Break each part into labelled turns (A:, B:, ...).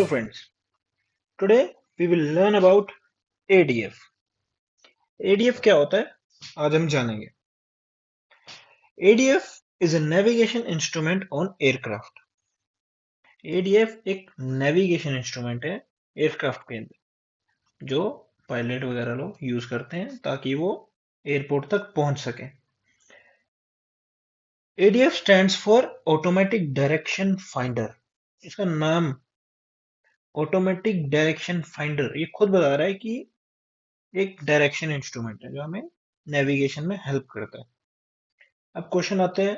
A: Hello friends, today we will learn about ADF. ADF क्या होता है? आज हम जानेंगे. ADF is a navigation instrument on aircraft. ADF एक navigation instrument है aircraft के अंदर जो पायलट वगैरह लोग यूज करते हैं ताकि वो एयरपोर्ट तक पहुंच सकें. ADF stands for Automatic Direction Finder. इसका नाम ऑटोमेटिक डायरेक्शन फाइंडर ये खुद बता रहा है कि एक डायरेक्शन इंस्ट्रूमेंट है जो हमें नेविगेशन में हेल्प करता है. अब क्वेश्चन आता है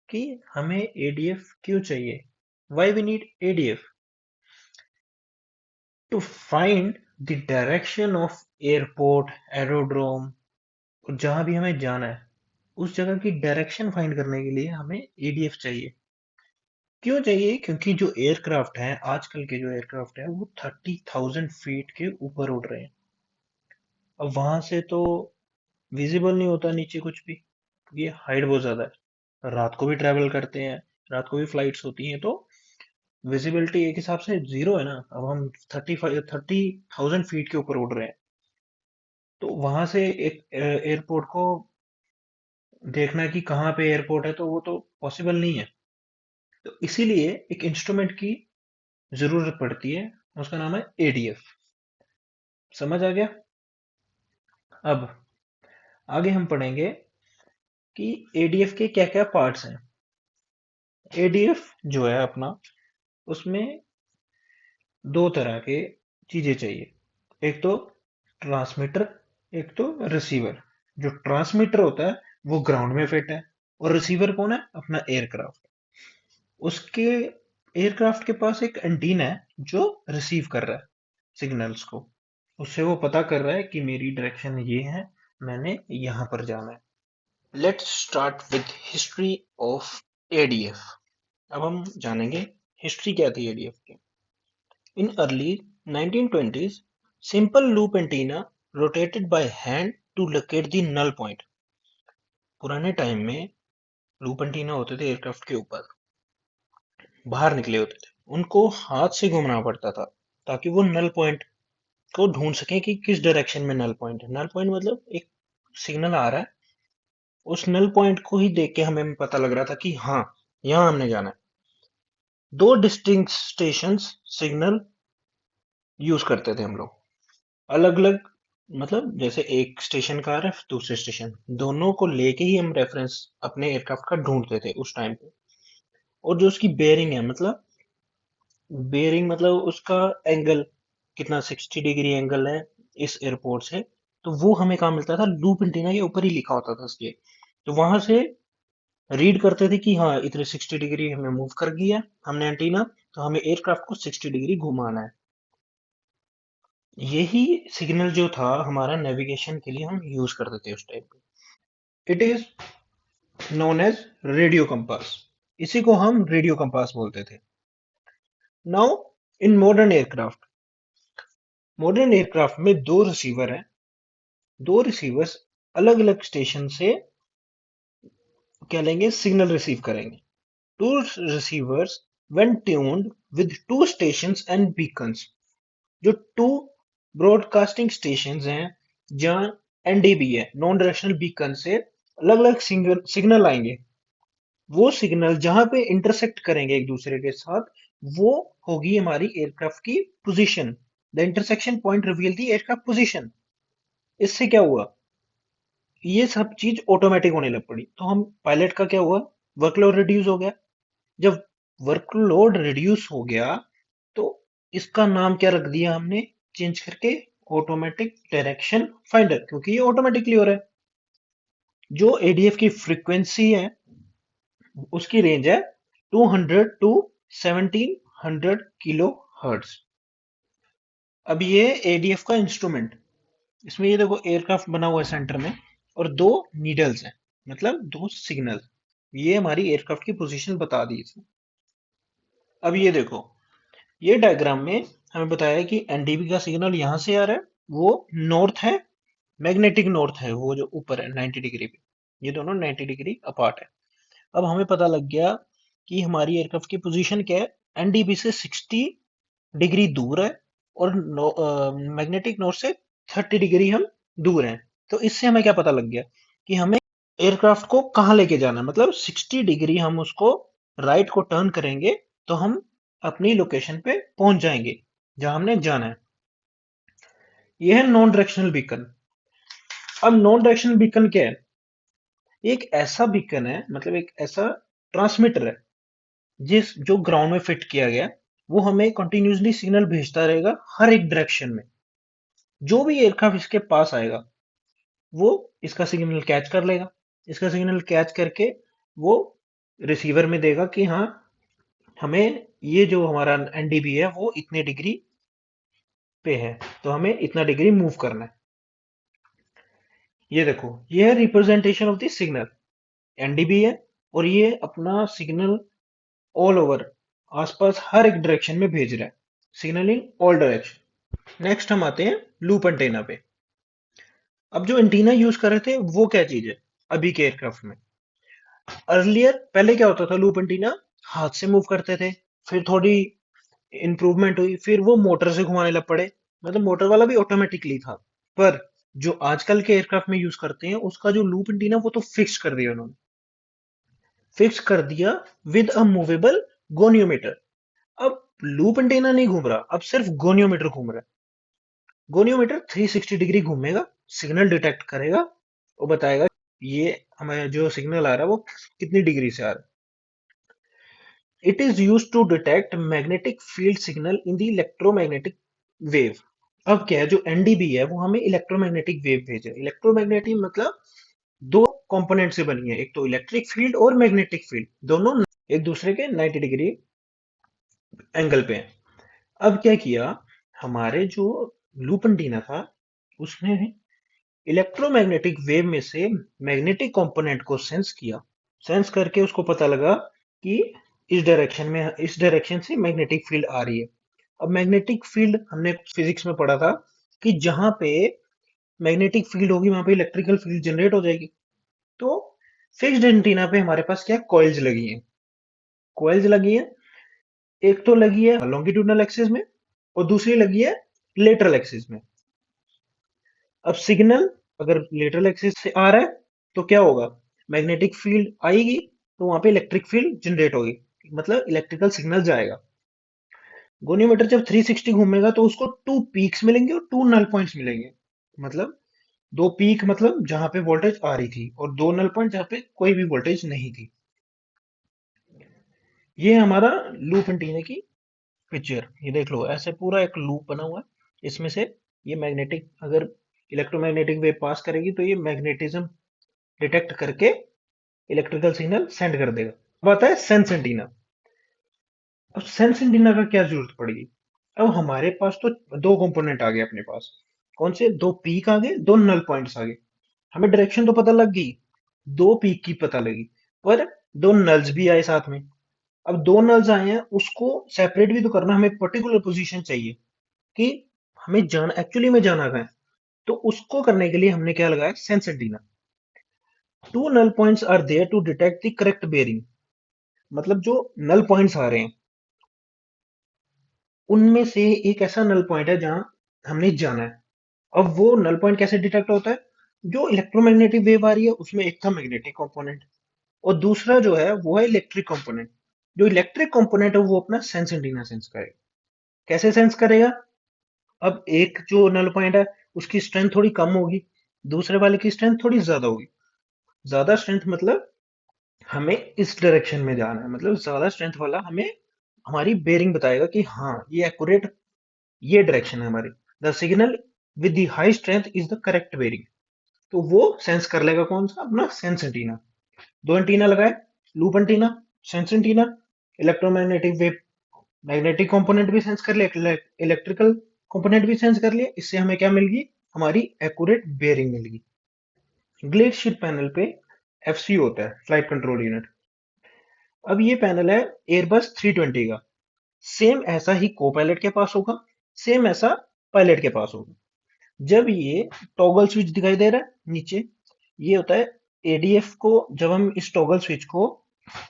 A: कि हमें एडीएफ क्यों चाहिए? Why we need ADF? To find the direction of airport, aerodrome, जहां भी हमें जाना है उस जगह की डायरेक्शन फाइंड करने के लिए हमें एडीएफ चाहिए. क्यों चाहिए? क्योंकि जो एयरक्राफ्ट है, आजकल के जो एयरक्राफ्ट है वो 30,000 फीट के ऊपर उड़ रहे हैं. अब वहां से तो विजिबल नहीं होता नीचे कुछ भी, ये हाइट बहुत ज्यादा है. रात को भी ट्रेवल करते हैं, रात को भी फ्लाइट्स होती हैं, तो विजिबिलिटी एक हिसाब से जीरो है ना. अब हम 30,000 फीट के ऊपर उड़ रहे हैं, तो वहां से एक एयरपोर्ट को देखना कि कहाँ पे एयरपोर्ट है तो वो तो पॉसिबल नहीं है. तो इसीलिए एक इंस्ट्रूमेंट की जरूरत पड़ती है, उसका नाम है एडीएफ. समझ आ गया? अब आगे हम पढ़ेंगे कि एडीएफ के क्या क्या पार्ट्स हैं. एडीएफ जो है अपना, उसमें दो तरह के चीजें चाहिए. एक तो ट्रांसमीटर, एक तो रिसीवर. जो ट्रांसमीटर होता है वो ग्राउंड में फिट है, और रिसीवर कौन है? अपना एयरक्राफ्ट. उसके एयरक्राफ्ट के पास एक एंटीना है जो रिसीव कर रहा है सिग्नल्स को. उससे वो पता कर रहा है कि मेरी डायरेक्शन ये है, मैंने यहां पर जाना है. Let's start with history of ADF. अब हम जानेंगे हिस्ट्री क्या थी एडीएफ की. In early 1920s, simple loop antenna rotated by hand to locate the null point. पुराने टाइम में लूप एंटीना होते थे एयरक्राफ्ट के ऊपर, बाहर निकले होते थे, उनको हाथ से घुमाना पड़ता था ताकि वो नल पॉइंट को ढूंढ सकें कि किस डायरेक्शन में नल पॉइंट है. नल पॉइंट मतलब एक सिग्नल आ रहा है, उस नल पॉइंट को ही देख के हमें पता लग रहा था कि हाँ, यहाँ हमने जाना है. दो डिस्टिंक्ट स्टेशंस सिग्नल यूज करते थे हम लोग, अलग अलग. मतलब जैसे एक स्टेशन का आ रहा है, दूसरे स्टेशन, दोनों को लेके ही हम रेफरेंस अपने एयरक्राफ्ट का ढूंढते थे उस टाइम पे. और जो उसकी बेयरिंग है, मतलब बेयरिंग मतलब उसका एंगल कितना, 60 डिग्री एंगल है इस एयरपोर्ट से, तो वो हमें कहाँ मिलता था? लूप एंटीना के ऊपर ही लिखा होता था उसके. तो वहां से रीड करते थे कि हाँ, इतने 60 डिग्री हमें मूव कर दिया हमने एंटीना, तो हमें एयरक्राफ्ट को 60 डिग्री घुमाना है. यही सिग्नल जो था हमारा नेविगेशन के लिए हम यूज करते थे उस टाइम पे. It is known as radio compass. इसी को हम रेडियो कंपास बोलते थे. नाउ इन मॉडर्न एयरक्राफ्ट में दो रिसीवर हैं. दो रिसीवर्स अलग अलग स्टेशन से क्या लेंगे? सिग्नल रिसीव करेंगे. Two receivers when tuned with two stations and beacons. जो टू ब्रॉडकास्टिंग स्टेशन हैं जहां एनडीबी है, नॉन डायरेक्शनल बीकन से अलग अलग सिग्नल आएंगे. वो सिग्नल जहां पे इंटरसेक्ट करेंगे एक दूसरे के साथ, वो होगी हमारी एयरक्राफ्ट की position. The intersection point reveal the aircraft position. इससे क्या हुआ? ये सब चीज ऑटोमेटिक होने लग पड़ी. तो हम पायलट का क्या हुआ? वर्कलोड रिड्यूस हो गया. जब वर्कलोड रिड्यूस हो गया तो इसका नाम क्या रख दिया हमने? चेंज करके ऑटोमेटिक डायरेक्शन फाइंडर, क्योंकि ये ऑटोमेटिकली हो रहा है. जो एडीएफ की फ्रीक्वेंसी है उसकी रेंज है 200 टू 1700 किलो हर्ट्ज. अब ये एडीएफ का इंस्ट्रूमेंट, इसमें ये देखो एयरक्राफ्ट बना हुआ है सेंटर में, और दो नीडल्स हैं, मतलब दो सिग्नल. ये हमारी एयरक्राफ्ट की पोजीशन बता दी इसमें. अब ये देखो, ये डायग्राम में हमें बताया है कि एनडीबी का सिग्नल यहां से आ रहा है, वो नॉर्थ है, मैग्नेटिक नॉर्थ है, वो जो ऊपर है 90 डिग्री पे. ये दोनों 90 डिग्री अपार्ट है. अब हमें पता लग गया कि हमारी एयरक्राफ्ट की पोजीशन क्या है. एनडीबी से 60 डिग्री दूर है और मैग्नेटिक नॉर्थ से 30 डिग्री हम दूर हैं। तो इससे हमें क्या पता लग गया कि हमें एयरक्राफ्ट को कहाँ लेके जाना है। मतलब 60 डिग्री हम उसको राइट को टर्न करेंगे तो हम अपनी लोकेशन पे पहुंच जाएंगे जहां हमने जाना है। यह है नॉन डायरेक्शनल बीकन। अब नॉन डायरेक्शनल बीकन क्या है? एक ऐसा बीकन है, मतलब एक ऐसा ट्रांसमीटर है जिस जो ग्राउंड में फिट किया गया है। वो हमें कंटिन्यूसली सिग्नल भेजता रहेगा हर एक डायरेक्शन में। जो भी एयरक्राफ्ट इसके पास आएगा वो इसका सिग्नल कैच कर लेगा। इसका सिग्नल कैच करके वो रिसीवर में देगा कि हाँ, हमें ये जो हमारा एनडीबी है वो इतने डिग्री पे है, तो हमें इतना डिग्री मूव करना है। ये देखो, ये है representation of the signal. NDB है और ये अपना सिग्नल ऑल ओवर आसपास हर एक डायरेक्शन में भेज रहा है। Signal in all direction. Next हम आते हैं लूप एंटेना पे। अब जो एंटीना यूज कर रहे थे वो क्या चीज है अभी के एयरक्राफ्ट में? अर्लियर पहले क्या होता था, लूप एंटीना हाथ से मूव करते थे। फिर थोड़ी इंप्रूवमेंट हुई, फिर वो मोटर से घुमाने लग पड़े। मतलब मोटर वाला भी ऑटोमेटिकली था। पर जो आजकल के एयरक्राफ्ट में यूज करते हैं उसका जो लूप एंटीना वो तो फिक्स कर दिया उन्होंने। फिक्स कर दिया विद अ मूवेबल गोनियोमीटर। अब लूप एंटीना नहीं घूम रहा, अब सिर्फ गोनियोमीटर घूम रहा है। गोनियोमीटर 360 डिग्री घूमेगा, सिग्नल डिटेक्ट करेगा और बताएगा ये हमें जो सिग्नल आ रहा है वो कितनी डिग्री से आ रहा है। It is use to detect magnetic field signal in the electromagnetic wave. अब क्या है, जो एनडीबी है वो हमें इलेक्ट्रोमैग्नेटिक वेव भेजे। इलेक्ट्रोमैग्नेटिक मतलब दो कंपोनेंट से बनी है, एक तो इलेक्ट्रिक फील्ड और मैग्नेटिक फील्ड, दोनों एक दूसरे के 90 डिग्री एंगल पे हैं। अब क्या किया, हमारे जो लूप एंटीना था उसने इलेक्ट्रोमैग्नेटिक वेव में से मैग्नेटिक कंपोनेंट को सेंस किया। सेंस करके उसको पता लगा कि इस डायरेक्शन से मैग्नेटिक फील्ड आ रही है। अब मैग्नेटिक फील्ड हमने फिजिक्स में पढ़ा था कि जहां पे मैग्नेटिक फील्ड होगी वहां पे इलेक्ट्रिकल फील्ड जनरेट हो जाएगी। तो फिक्स्ड एंटीना पे हमारे पास क्या कॉइल्स लगी हैं। कॉइल्स लगी हैं, एक तो लगी है लॉन्गिट्यूडनल एक्सिस में और दूसरी लगी है लेटरल एक्सिस में। अब सिग्नल अगर लेटरल एक्सिस से आ रहा है तो क्या होगा, मैग्नेटिक फील्ड आएगी तो वहां पे इलेक्ट्रिक फील्ड जनरेट होगी, मतलब इलेक्ट्रिकल सिग्नल जाएगा। गोनीमीटर जब 360 घूमेगा तो उसको टू पीक्स मिलेंगे और टू नल पॉइंट्स मिलेंगे। मतलब दो पीक मतलब जहां पे वोल्टेज आ रही थी और दो नल पॉइंट जहां पे कोई भी वोल्टेज नहीं थी। ये हमारा लूप एंटीना की पिक्चर। ये देख लो, ऐसे पूरा एक लूप बना हुआ है। इसमें से ये मैग्नेटिक अगर इलेक्ट्रोमैग्नेटिक वेव पास करेगी तो ये मैग्नेटिज्म डिटेक्ट करके इलेक्ट्रिकल सिग्नल सेंड कर देगा। अब आता है सेंस एंटीना। अब सेंस एंटीना का क्या जरूरत पड़ेगी? अब हमारे पास तो दो कंपोनेंट आ गए अपने पास। कौन से? दो पीक आ गए, दो नल पॉइंट्स आ गए। हमें डायरेक्शन तो पता लग गई, दो पीक की पता लगी, पर दो नल्स भी आए साथ में। अब दो नल्स आए हैं, उसको सेपरेट भी तो करना, हमें पर्टिकुलर पोजीशन चाहिए कि हमें जाना एक्चुअली में जाना कहाँ है। तो उसको करने के लिए हमने क्या लगाया, sense antenna. Two null points are there to detect the correct bearing. मतलब जो नल पॉइंट्स आ रहे हैं उनमें से एक ऐसा नल पॉइंट है जहां हमने जाना है। अब वो नल पॉइंट कैसे डिटेक्ट होता है? जो इलेक्ट्रोमैग्नेटिक वेव आ रही है उसमें एक था मैग्नेटिक कंपोनेंट और दूसरा जो है वो है इलेक्ट्रिक कंपोनेंट। जो इलेक्ट्रिक कंपोनेंट है वो अपना सेंस एंटीना सेंस करेगा। कैसे सेंस करेगा? अब एक जो नल पॉइंट है उसकी स्ट्रेंथ थोड़ी कम होगी, दूसरे वाले की स्ट्रेंथ थोड़ी ज्यादा होगी। ज्यादा स्ट्रेंथ मतलब हमें इस डायरेक्शन में जाना है, मतलब ज्यादा स्ट्रेंथ वाला हमें हमारी बेयरिंग बताएगा कि हाँ ये एक्यूरेट, ये डायरेक्शन है हमारी। The signal with the high strength is the correct bearing. तो वो सेंस कर लेगा कौन सा, अपना सेंस एंटीना। दो एंटीना लगाए, loop antenna, sense antenna. Electromagnetic wave magnetic component भी सेंस कर लिया, इलेक्ट्रिकल कंपोनेंट भी सेंस कर लिया। इससे हमें क्या मिल गई, हमारी एक्यूरेट बेयरिंग मिल गई। ग्लेशियर पैनल पे एफसी होता है, फ्लाइट कंट्रोल यूनिट। अब ये पैनल है एयरबस 320 का। सेम ऐसा ही को पायलट के पास होगा, सेम ऐसा पायलट के पास होगा। जब ये टॉगल स्विच दिखाई दे रहा है नीचे, ये होता है एडीएफ को। जब हम इस टॉगल स्विच को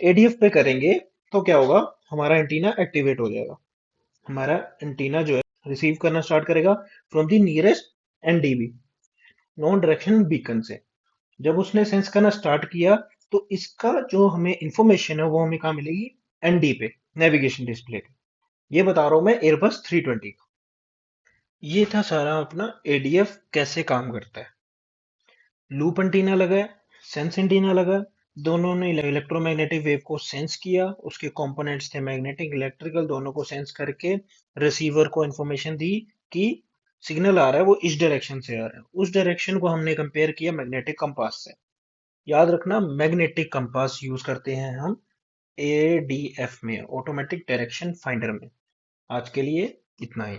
A: एडीएफ पे करेंगे तो क्या होगा, हमारा एंटीना एक्टिवेट हो जाएगा। हमारा एंटीना जो है रिसीव करना स्टार्ट करेगा from the nearest NDB, non direction beacon से। जब उसने सेंस करना स्टार्ट किया तो इसका जो हमें इंफॉर्मेशन है वो हमें कहाँ मिलेगी, एनडी पे, नेविगेशन डिस्प्ले पे। ये बता रहा हूं मैं एयरबस 320 का। ये था सारा अपना एडीएफ कैसे काम करता है। लूप एंटीना लगा है, सेंस एंटीना लगा, दोनों ने इलेक्ट्रोमैग्नेटिक वेव को सेंस किया, उसके कंपोनेंट्स थे मैग्नेटिक इलेक्ट्रिकल, दोनों को सेंस करके रिसीवर को इंफॉर्मेशन दी कि सिग्नल आ रहा है वो इस डायरेक्शन से आ रहा है। उस डायरेक्शन को हमने कंपेयर किया मैग्नेटिक कंपास से। याद रखना मैग्नेटिक कंपास यूज करते हैं हम एडीएफ में, ऑटोमेटिक डायरेक्शन फाइंडर में। आज के लिए इतना ही।